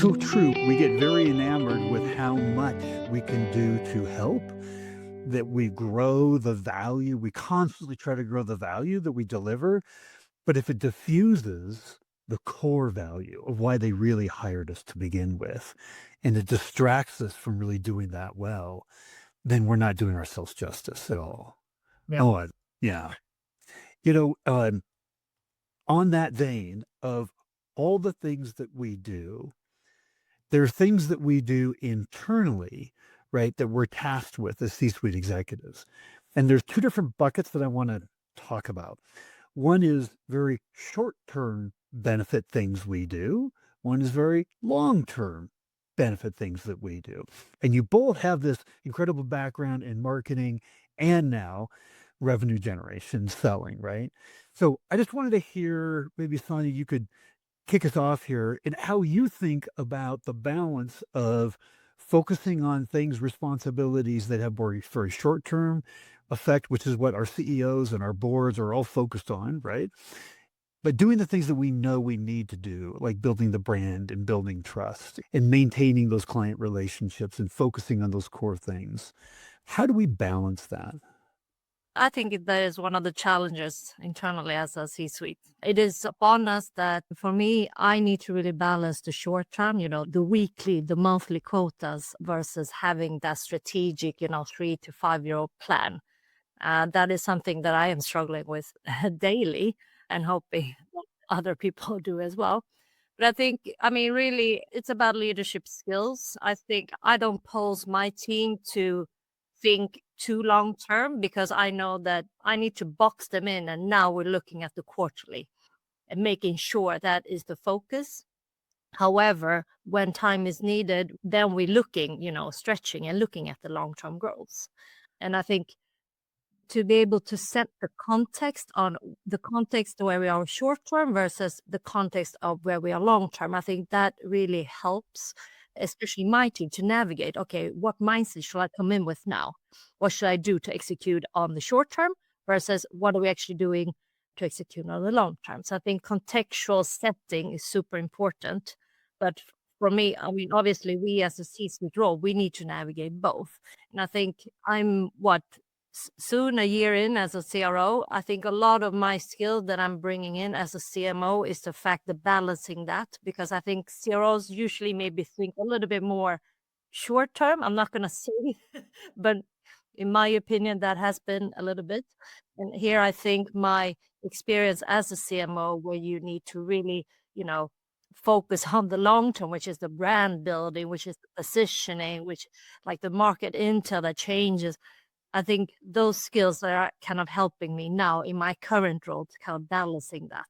So true. We get very enamored with how much we can do to help, that we grow the value. We constantly try to grow the value that we deliver. But if it diffuses the core value of why they really hired us to begin with, and it distracts us from really doing that well, then we're not doing ourselves justice at all. Yeah. Oh, yeah. You know, on that vein of all the things that we do, there are things that we do internally, right, that we're tasked with as C-suite executives. And there's two different buckets that I want to talk about. One is very short-term benefit things we do. One is very long-term benefit things that we do. And you both have this incredible background in marketing and now revenue generation selling, right? So I just wanted to hear, maybe Sonia, you could kick us off here and how you think about the balance of focusing on things, responsibilities that have very short term effect, which is what our CEOs and our boards are all focused on, right? But doing the things that we know we need to do, like building the brand and building trust and maintaining those client relationships and focusing on those core things. How do we balance that? I think that is one of the challenges internally as a C-suite. It is upon us that for me, I need to really balance the short term, the weekly, the monthly quotas versus having that strategic, 3 to 5 year plan. That is something that I am struggling with daily and hoping other people do as well. But I think, really, it's about leadership skills. I think I don't pose my team to think too long term because I know that I need to box them in. And now we're looking at the quarterly and making sure that is the focus. However, when time is needed, then we're looking, stretching and looking at the long term goals. And I think to be able to set the context on the context where we are short term versus the context of where we are long term. I think that really helps, especially my team, to navigate. Okay, what mindset should I come in with now? What should I do to execute on the short term versus what are we actually doing to execute on the long term? So I think contextual setting is super important. But for me, obviously, we as a C-suite role, we need to navigate both. And I think I'm what soon a year in as a CRO, I think a lot of my skill that I'm bringing in as a CMO is the fact of balancing that because I think CROs usually maybe think a little bit more short term. I'm not going to say, but in my opinion, that has been a little bit. And here I think my experience as a CMO, where you need to really, focus on the long term, which is the brand building, which is the positioning, which like the market intel that changes. I think those skills are kind of helping me now in my current role to kind of balancing that.